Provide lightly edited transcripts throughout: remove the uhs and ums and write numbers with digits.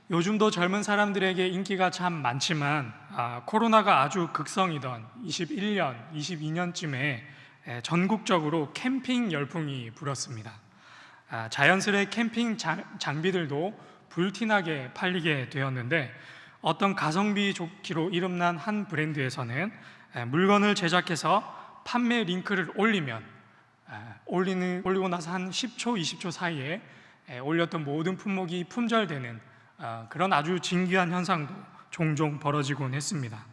요즘도 젊은 사람들에게 인기가 참 많지만 코로나가 아주 극성이던 21년, 22년쯤에 전국적으로 캠핑 열풍이 불었습니다. 자연스레 캠핑 장비들도 불티나게 팔리게 되었는데, 어떤 가성비 좋기로 이름난 한 브랜드에서는 물건을 제작해서 판매 링크를 올리고 나서 한 10초, 20초 사이에 올렸던 모든 품목이 품절되는 그런 아주 진귀한 현상도 종종 벌어지곤 했습니다.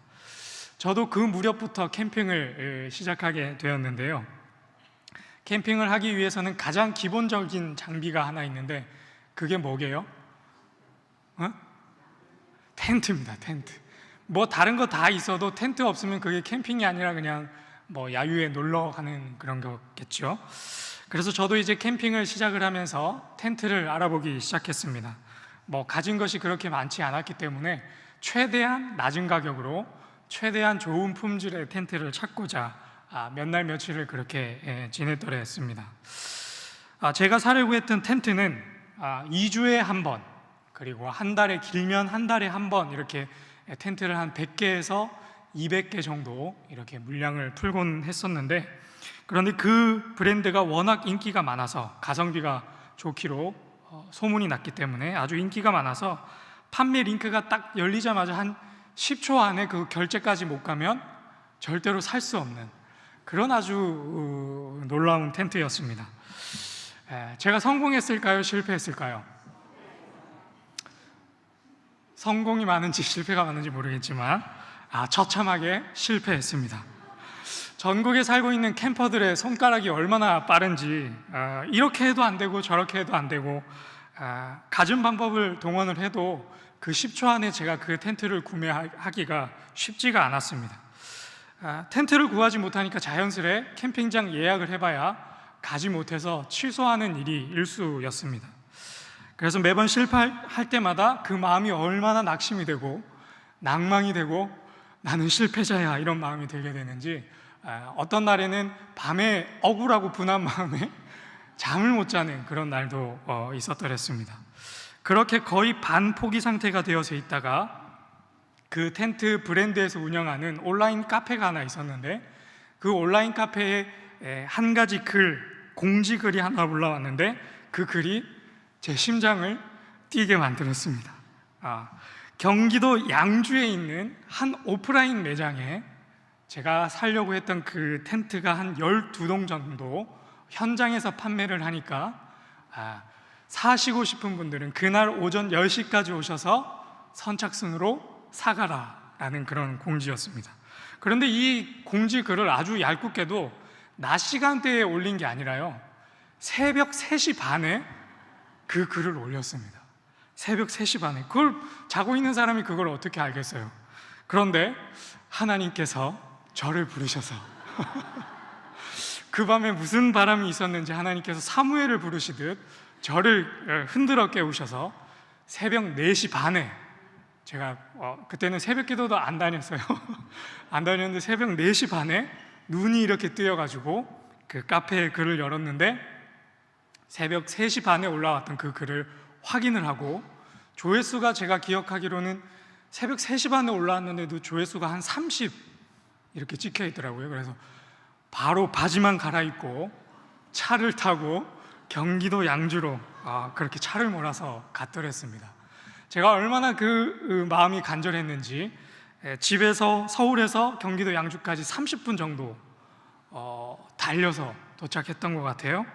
저도 그 무렵부터 캠핑을 시작하게 되었는데요. 캠핑을 하기 위해서는 가장 기본적인 장비가 하나 있는데, 그게 뭐게요? 텐트입니다. 텐트. 뭐 다른 거 다 있어도 텐트 없으면 그게 캠핑이 아니라 그냥 뭐 야유에 놀러 가는 그런 거겠죠. 그래서 저도 이제 캠핑을 시작을 하면서 텐트를 알아보기 시작했습니다. 뭐 가진 것이 그렇게 많지 않았기 때문에 최대한 낮은 가격으로 최대한 좋은 품질의 텐트를 찾고자 몇 날 며칠을 그렇게 지냈더래 했습니다. 제가 사려고 했던 텐트는 2주에 한 번, 그리고 한 달에 길면 한 달에 한 번, 이렇게 텐트를 한 100개에서 200개 정도 이렇게 물량을 풀곤 했었는데, 그런데 그 브랜드가 워낙 인기가 많아서, 가성비가 좋기로 소문이 났기 때문에 아주 인기가 많아서 판매 링크가 딱 열리자마자 한 10초 안에 그 결제까지 못 가면 절대로 살 수 없는 그런 아주 놀라운 텐트였습니다. 제가 성공했을까요? 실패했을까요? 성공이 많은지 실패가 많은지 모르겠지만 처참하게 실패했습니다. 전국에 살고 있는 캠퍼들의 손가락이 얼마나 빠른지, 이렇게 해도 안 되고 저렇게 해도 안 되고, 갖은 방법을 동원을 해도 그 10초 안에 제가 그 텐트를 구매하기가 쉽지가 않았습니다. 텐트를 구하지 못하니까 자연스레 캠핑장 예약을 해봐야 가지 못해서 취소하는 일이 일수였습니다. 그래서 매번 실패할 때마다 그 마음이 얼마나 낙심이 되고 낭망이 되고 나는 실패자야, 이런 마음이 들게 되는지, 어떤 날에는 밤에 억울하고 분한 마음에 잠을 못 자는 그런 날도 있었더랬습니다. 그렇게 거의 반포기 상태가 되어서 있다가 그 텐트 브랜드에서 운영하는 온라인 카페가 하나 있었는데, 그 온라인 카페에 한 가지 공지글이 하나 올라왔는데, 그 글이 제 심장을 뛰게 만들었습니다. 경기도 양주에 있는 한 오프라인 매장에 제가 살려고 했던 그 텐트가 한 12동 정도 현장에서 판매를 하니까 사시고 싶은 분들은 그날 오전 10시까지 오셔서 선착순으로 사가라 라는 그런 공지였습니다. 그런데 이 공지글을 아주 얄궂게도 낮 시간대에 올린 게 아니라요, 새벽 3시 반에 그 글을 올렸습니다. 새벽 3시 반에. 그걸 자고 있는 사람이 그걸 어떻게 알겠어요? 그런데 하나님께서 저를 부르셔서 그 밤에 무슨 바람이 있었는지 하나님께서 사무엘을 부르시듯 저를 흔들어 깨우셔서 새벽 4시 반에, 제가 그때는 새벽 기도도 안 다녔어요. 안 다녔는데 새벽 4시 반에 눈이 이렇게 뜨여가지고 그 카페에 글을 열었는데, 새벽 3시 반에 올라왔던 그 글을 확인을 하고, 조회수가 제가 기억하기로는 새벽 3시 반에 올라왔는데도 조회수가 한 30 이렇게 찍혀 있더라고요. 그래서 바로 바지만 갈아입고 차를 타고 경기도 양주로 그렇게 차를 몰아서 갔더랬습니다. 제가 얼마나 그 마음이 간절했는지, 집에서, 서울에서 경기도 양주까지 30분 정도 달려서 도착했던 것 같아요.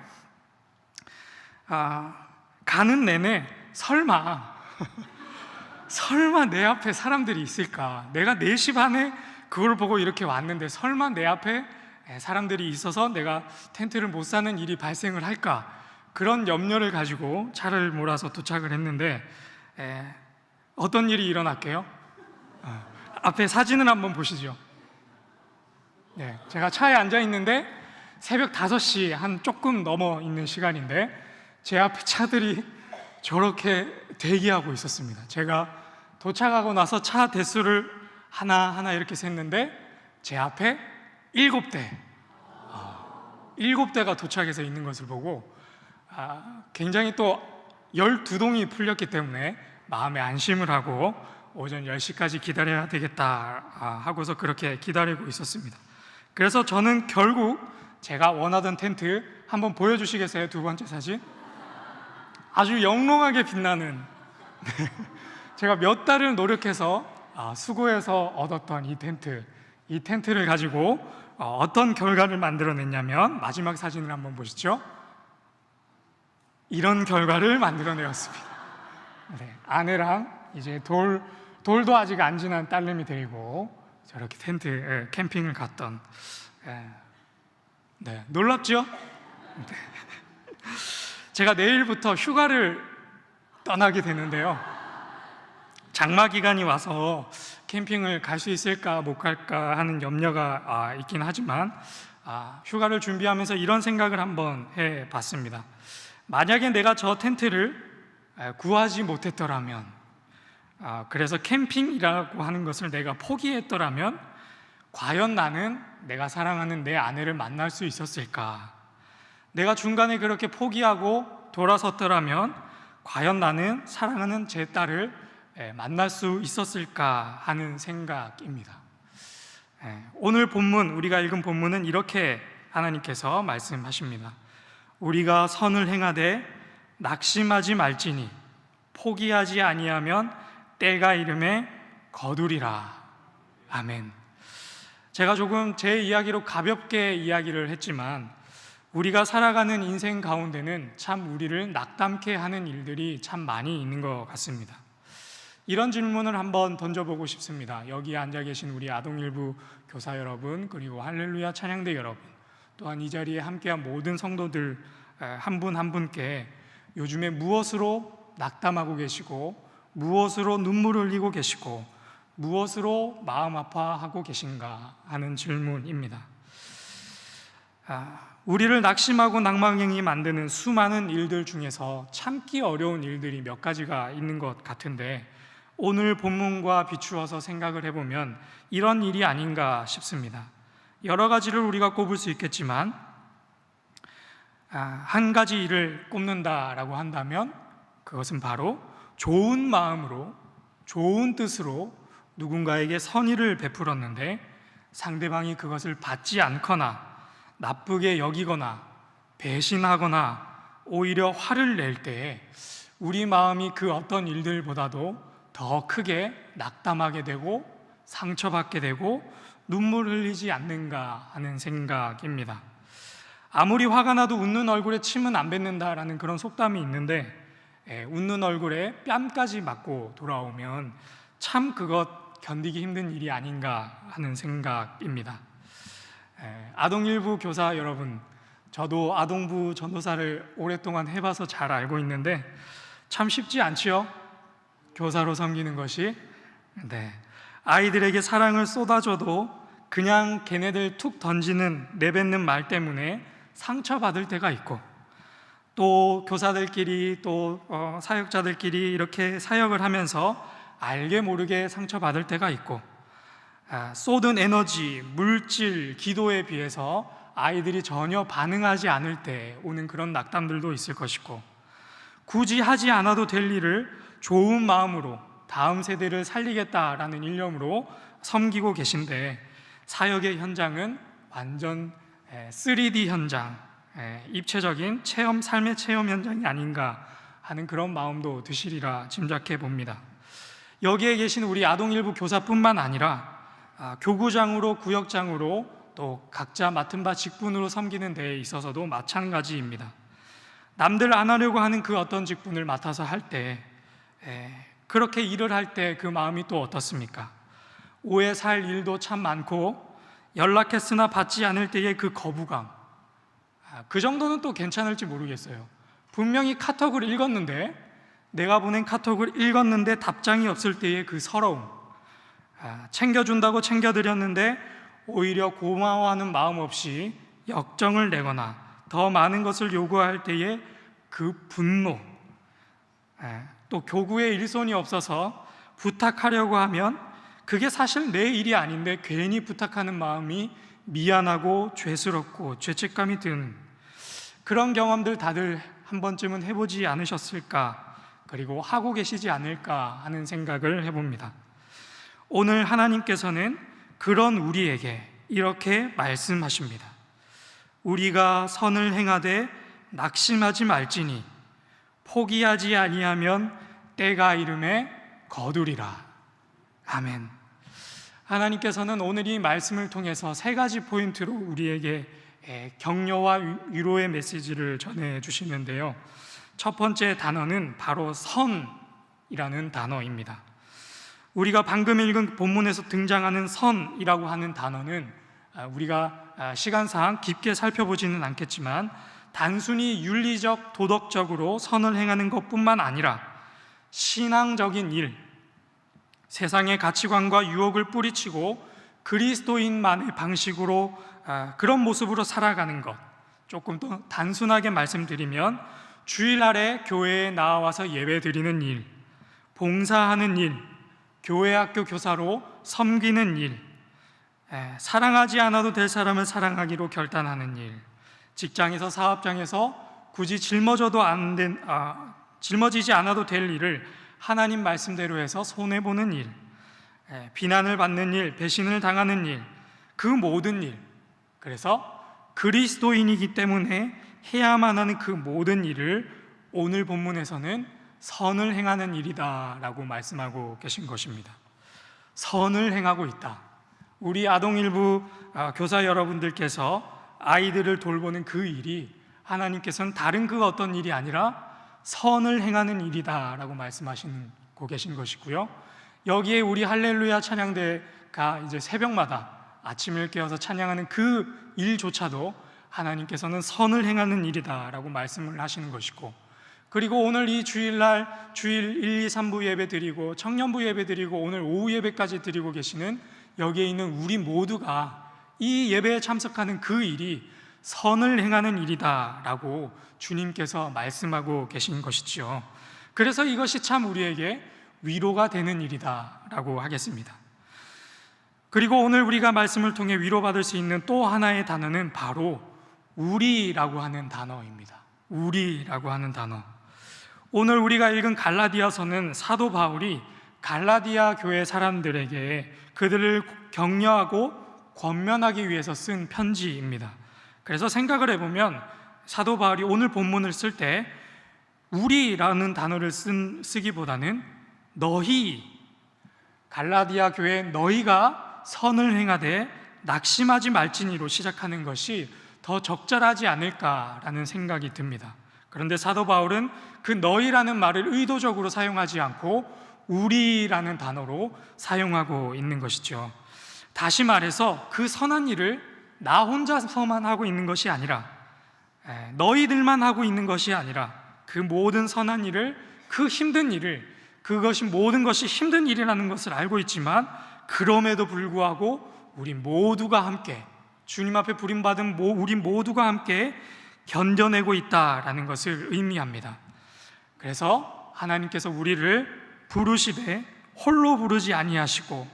가는 내내 설마 내 앞에 사람들이 있을까, 내가 4시 반에 그걸 보고 이렇게 왔는데 설마 내 앞에 사람들이 있어서 내가 텐트를 못 사는 일이 발생을 할까, 그런 염려를 가지고 차를 몰아서 도착을 했는데, 어떤 일이 일어났게요? 앞에 사진을 한번 보시죠. 제가 차에 앉아 있는데 새벽 5시 한 조금 넘어 있는 시간인데, 제 앞에 차들이 저렇게 대기하고 있었습니다. 제가 도착하고 나서 차 대수를 하나하나 이렇게 셌는데, 제 앞에 7대가 도착해서 있는 것을 보고 굉장히 또 12동이 풀렸기 때문에 마음에 안심을 하고 오전 10시까지 기다려야 되겠다 하고서 그렇게 기다리고 있었습니다. 그래서 저는 결국 제가 원하던 텐트 한번 보여주시겠어요? 두 번째 사진. 아주 영롱하게 빛나는 제가 몇 달을 노력해서 수고해서 얻었던 이 텐트를 가지고 어떤 결과를 만들어냈냐면, 마지막 사진을 한번 보시죠. 이런 결과를 만들어내었습니다. 네, 아내랑 이제 돌도 아직 안 지난 딸내미 데리고 저렇게 캠핑을 갔던, 네, 놀랍죠? 네. 제가 내일부터 휴가를 떠나게 되는데요, 장마 기간이 와서 캠핑을 갈 수 있을까 못 갈까 하는 염려가 있긴 하지만 휴가를 준비하면서 이런 생각을 한번 해봤습니다. 만약에 내가 저 텐트를 구하지 못했더라면, 그래서 캠핑이라고 하는 것을 내가 포기했더라면 과연 나는 내가 사랑하는 내 아내를 만날 수 있었을까? 내가 중간에 그렇게 포기하고 돌아섰더라면 과연 나는 사랑하는 제 딸을 만날 수 있었을까 하는 생각입니다. 오늘 본문, 우리가 읽은 본문은 이렇게 하나님께서 말씀하십니다. 우리가 선을 행하되 낙심하지 말지니 포기하지 아니하면 때가 이름에 거두리라. 아멘. 제가 조금 제 이야기로 가볍게 이야기를 했지만, 우리가 살아가는 인생 가운데는 참 우리를 낙담케 하는 일들이 참 많이 있는 것 같습니다. 이런 질문을 한번 던져보고 싶습니다. 여기 앉아 계신 우리 아동일부 교사 여러분, 그리고 할렐루야 찬양대 여러분, 또한 이 자리에 함께한 모든 성도들 한 분 한 분께 요즘에 무엇으로 낙담하고 계시고, 무엇으로 눈물을 흘리고 계시고, 무엇으로 마음 아파하고 계신가 하는 질문입니다. 우리를 낙심하고 낭망행이 만드는 수많은 일들 중에서 참기 어려운 일들이 몇 가지가 있는 것 같은데, 오늘 본문과 비추어서 생각을 해보면 이런 일이 아닌가 싶습니다. 여러 가지를 우리가 꼽을 수 있겠지만, 한 가지 일을 꼽는다라고 한다면 그것은 바로 좋은 마음으로, 좋은 뜻으로 누군가에게 선의를 베풀었는데 상대방이 그것을 받지 않거나 나쁘게 여기거나 배신하거나 오히려 화를 낼 때에 우리 마음이 그 어떤 일들보다도 더 크게 낙담하게 되고 상처받게 되고 눈물 흘리지 않는가 하는 생각입니다. 아무리 화가 나도 웃는 얼굴에 침은 안 뱉는다라는 그런 속담이 있는데, 웃는 얼굴에 뺨까지 맞고 돌아오면 참 그것 견디기 힘든 일이 아닌가 하는 생각입니다. 아동일부 교사 여러분, 저도 아동부 전도사를 오랫동안 해봐서 잘 알고 있는데 참 쉽지 않지요? 교사로 섬기는 것이. 아이들에게 사랑을 쏟아줘도 그냥 걔네들 툭 던지는, 내뱉는 말 때문에 상처받을 때가 있고, 또 교사들끼리 또 사역자들끼리 이렇게 사역을 하면서 알게 모르게 상처받을 때가 있고, 쏟은 에너지, 물질, 기도에 비해서 아이들이 전혀 반응하지 않을 때 오는 그런 낙담들도 있을 것이고, 굳이 하지 않아도 될 일을 좋은 마음으로 다음 세대를 살리겠다라는 일념으로 섬기고 계신데, 사역의 현장은 완전 3D 현장, 입체적인 체험, 삶의 체험 현장이 아닌가 하는 그런 마음도 드시리라 짐작해 봅니다. 여기에 계신 우리 아동일부 교사뿐만 아니라 교구장으로, 구역장으로, 또 각자 맡은 바 직분으로 섬기는 데에 있어서도 마찬가지입니다. 남들 안 하려고 하는 그 어떤 직분을 맡아서 할 때, 그렇게 일을 할 때 그 마음이 또 어떻습니까? 오해 살 일도 참 많고, 연락했으나 받지 않을 때의 그 거부감, 그 정도는 또 괜찮을지 모르겠어요. 분명히 카톡을 읽었는데, 내가 보낸 카톡을 읽었는데 답장이 없을 때의 그 서러움, 챙겨준다고 챙겨드렸는데 오히려 고마워하는 마음 없이 역정을 내거나 더 많은 것을 요구할 때의 그 분노, 또 교구에 일손이 없어서 부탁하려고 하면 그게 사실 내 일이 아닌데 괜히 부탁하는 마음이 미안하고 죄스럽고 죄책감이 드는 그런 경험들 다들 한 번쯤은 해보지 않으셨을까 그리고 하고 계시지 않을까 하는 생각을 해봅니다. 오늘 하나님께서는 그런 우리에게 이렇게 말씀하십니다. 우리가 선을 행하되 낙심하지 말지니 포기하지 아니하면 때가 이름에 거두리라. 아멘. 하나님께서는 오늘 이 말씀을 통해서 세 가지 포인트로 우리에게 격려와 위로의 메시지를 전해주시는데요. 첫 번째 단어는 바로 선이라는 단어입니다. 우리가 방금 읽은 본문에서 등장하는 선이라고 하는 단어는 우리가 시간상 깊게 살펴보지는 않겠지만 단순히 윤리적, 도덕적으로 선을 행하는 것뿐만 아니라 신앙적인 일, 세상의 가치관과 유혹을 뿌리치고 그리스도인만의 방식으로 그런 모습으로 살아가는 것, 조금 더 단순하게 말씀드리면 주일날에 교회에 나와서 예배 드리는 일, 봉사하는 일, 교회 학교 교사로 섬기는 일, 사랑하지 않아도 될 사람을 사랑하기로 결단하는 일, 직장에서 사업장에서 굳이 짊어지지 않아도 될 일을 하나님 말씀대로 해서 손해보는 일, 비난을 받는 일, 배신을 당하는 일, 그 모든 일, 그래서 그리스도인이기 때문에 해야만 하는 그 모든 일을 오늘 본문에서는 선을 행하는 일이다 라고 말씀하고 계신 것입니다. 선을 행하고 있다. 우리 아동일부 교사 여러분들께서 아이들을 돌보는 그 일이 하나님께서는 다른 그 어떤 일이 아니라 선을 행하는 일이다 라고 말씀하시고 계신 것이고요. 여기에 우리 할렐루야 찬양대가 이제 새벽마다 아침을 깨어서 찬양하는 그 일조차도 하나님께서는 선을 행하는 일이다 라고 말씀을 하시는 것이고, 그리고 오늘 이 주일날 주일 1, 2, 3부 예배 드리고 청년부 예배 드리고 오늘 오후 예배까지 드리고 계시는 여기에 있는 우리 모두가 이 예배에 참석하는 그 일이 선을 행하는 일이다 라고 주님께서 말씀하고 계신 것이지요. 그래서 이것이 참 우리에게 위로가 되는 일이다 라고 하겠습니다. 그리고 오늘 우리가 말씀을 통해 위로받을 수 있는 또 하나의 단어는 바로 우리라고 하는 단어입니다. 우리라고 하는 단어. 오늘 우리가 읽은 갈라디아서는 사도 바울이 갈라디아 교회 사람들에게 그들을 격려하고 권면하기 위해서 쓴 편지입니다. 그래서 생각을 해보면 사도 바울이 오늘 본문을 쓸 때 우리라는 단어를 쓰기보다는 너희, 갈라디아 교회 너희가 선을 행하되 낙심하지 말지니로 시작하는 것이 더 적절하지 않을까라는 생각이 듭니다. 그런데 사도 바울은 그 너희라는 말을 의도적으로 사용하지 않고 우리라는 단어로 사용하고 있는 것이죠. 다시 말해서 그 선한 일을 나 혼자서만 하고 있는 것이 아니라 너희들만 하고 있는 것이 아니라 그 모든 선한 일을, 그 힘든 일을, 그것이 모든 것이 힘든 일이라는 것을 알고 있지만 그럼에도 불구하고 우리 모두가 함께, 주님 앞에 부름받은 우리 모두가 함께 견뎌내고 있다라는 것을 의미합니다. 그래서 하나님께서 우리를 부르시되 홀로 부르지 아니하시고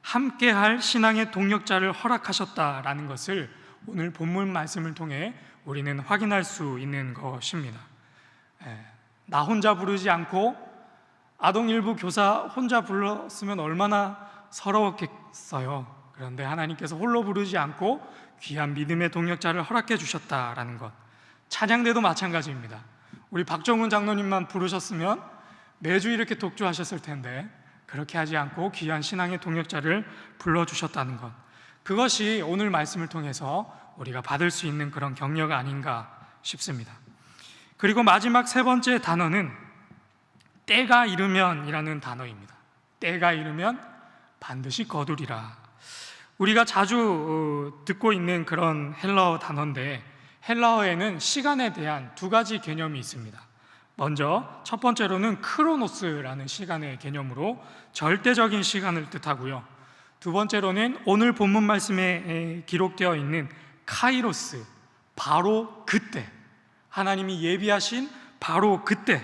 함께할 신앙의 동력자를 허락하셨다라는 것을 오늘 본문 말씀을 통해 우리는 확인할 수 있는 것입니다. 나 혼자 부르지 않고 아동일부 교사 혼자 불렀으면 얼마나 서러웠겠어요. 그런데 하나님께서 홀로 부르지 않고 귀한 믿음의 동력자를 허락해 주셨다라는 것. 찬양대도 마찬가지입니다. 우리 박정훈 장로님만 부르셨으면 매주 이렇게 독주하셨을 텐데 그렇게 하지 않고 귀한 신앙의 동력자를 불러주셨다는 것, 그것이 오늘 말씀을 통해서 우리가 받을 수 있는 그런 격려가 아닌가 싶습니다. 그리고 마지막 세 번째 단어는 때가 이르면 이라는 단어입니다. 때가 이르면 반드시 거두리라. 우리가 자주 듣고 있는 그런 헬라어 단어인데, 헬라어에는 시간에 대한 두 가지 개념이 있습니다. 먼저 첫 번째로는 크로노스라는 시간의 개념으로 절대적인 시간을 뜻하고요. 두 번째로는 오늘 본문 말씀에 기록되어 있는 카이로스, 바로 그때, 하나님이 예비하신 바로 그때,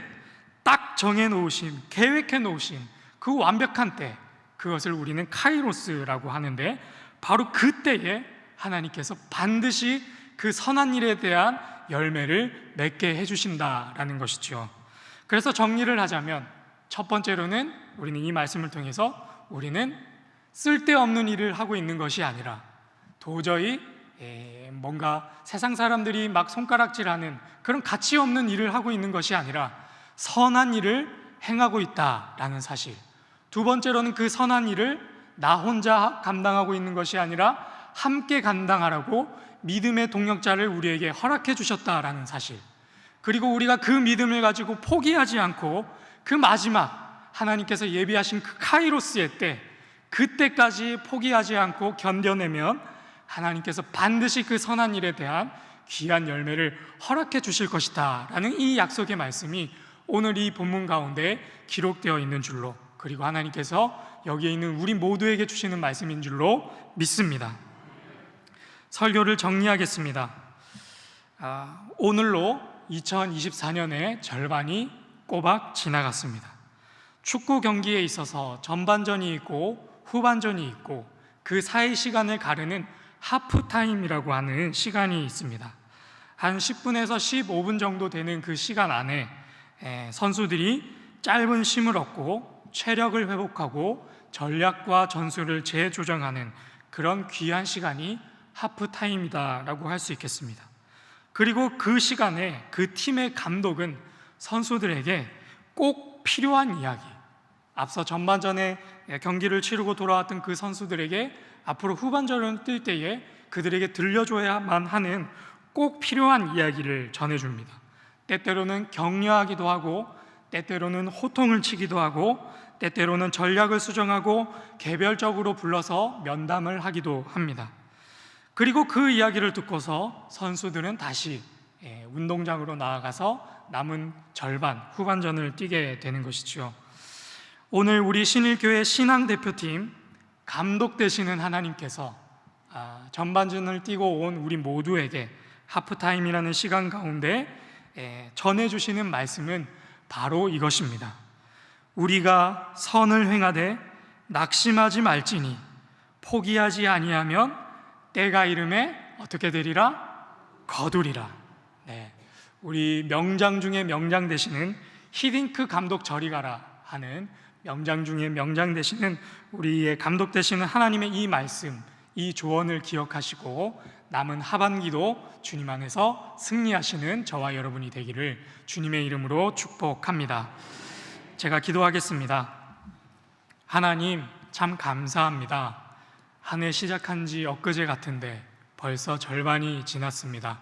딱 정해놓으신, 계획해놓으신 그 완벽한 때, 그것을 우리는 카이로스라고 하는데, 바로 그때에 하나님께서 반드시 그 선한 일에 대한 열매를 맺게 해주신다라는 것이죠. 그래서 정리를 하자면 첫 번째로는 우리는 이 말씀을 통해서 우리는 쓸데없는 일을 하고 있는 것이 아니라 도저히 뭔가 세상 사람들이 막 손가락질하는 그런 가치 없는 일을 하고 있는 것이 아니라 선한 일을 행하고 있다라는 사실. 두 번째로는 그 선한 일을 나 혼자 감당하고 있는 것이 아니라 함께 감당하라고 믿음의 동역자를 우리에게 허락해 주셨다라는 사실. 그리고 우리가 그 믿음을 가지고 포기하지 않고 그 마지막 하나님께서 예비하신 그 카이로스의 때, 그때까지 포기하지 않고 견뎌내면 하나님께서 반드시 그 선한 일에 대한 귀한 열매를 허락해 주실 것이다 라는 이 약속의 말씀이 오늘 이 본문 가운데 기록되어 있는 줄로, 그리고 하나님께서 여기에 있는 우리 모두에게 주시는 말씀인 줄로 믿습니다. 설교를 정리하겠습니다. 오늘로 2024년의 절반이 꼬박 지나갔습니다. 축구 경기에 있어서 전반전이 있고 후반전이 있고 그 사이 시간을 가르는 하프타임이라고 하는 시간이 있습니다. 한 10분에서 15분 정도 되는 그 시간 안에 선수들이 짧은 쉼을 얻고 체력을 회복하고 전략과 전술을 재조정하는 그런 귀한 시간이 하프타임이다라고 할 수 있겠습니다. 그리고 그 시간에 그 팀의 감독은 선수들에게 꼭 필요한 이야기, 앞서 전반전에 경기를 치르고 돌아왔던 그 선수들에게 앞으로 후반전을 뛸 때에 그들에게 들려줘야만 하는 꼭 필요한 이야기를 전해줍니다. 때때로는 격려하기도 하고, 때때로는 호통을 치기도 하고, 때때로는 전략을 수정하고 개별적으로 불러서 면담을 하기도 합니다. 그리고 그 이야기를 듣고서 선수들은 다시 운동장으로 나아가서 남은 절반 후반전을 뛰게 되는 것이죠. 오늘 우리 신일교회 신앙대표팀 감독 되시는 하나님께서 전반전을 뛰고 온 우리 모두에게 하프타임이라는 시간 가운데 전해주시는 말씀은 바로 이것입니다. 우리가 선을 행하되 낙심하지 말지니 포기하지 아니하면 때가 이름에 어떻게 되리라? 거두리라. 우리 명장 중에 명장 되시는 히딩크 감독 저리 가라 하는 명장 중에 명장 되시는 우리의 감독 되시는 하나님의 이 말씀, 이 조언을 기억하시고 남은 하반기도 주님 안에서 승리하시는 저와 여러분이 되기를 주님의 이름으로 축복합니다. 제가 기도하겠습니다. 하나님, 참 감사합니다. 한 해 시작한 지 엊그제 같은데 벌써 절반이 지났습니다.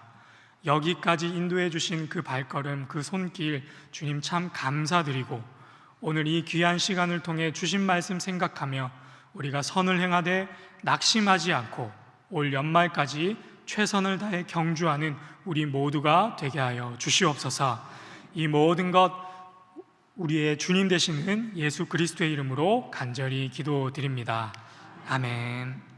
여기까지 인도해 주신 그 발걸음, 그 손길 주님 참 감사드리고, 오늘 이 귀한 시간을 통해 주신 말씀 생각하며 우리가 선을 행하되 낙심하지 않고 올 연말까지 최선을 다해 경주하는 우리 모두가 되게 하여 주시옵소서. 이 모든 것 우리의 주님 되시는 예수 그리스도의 이름으로 간절히 기도드립니다. 아멘.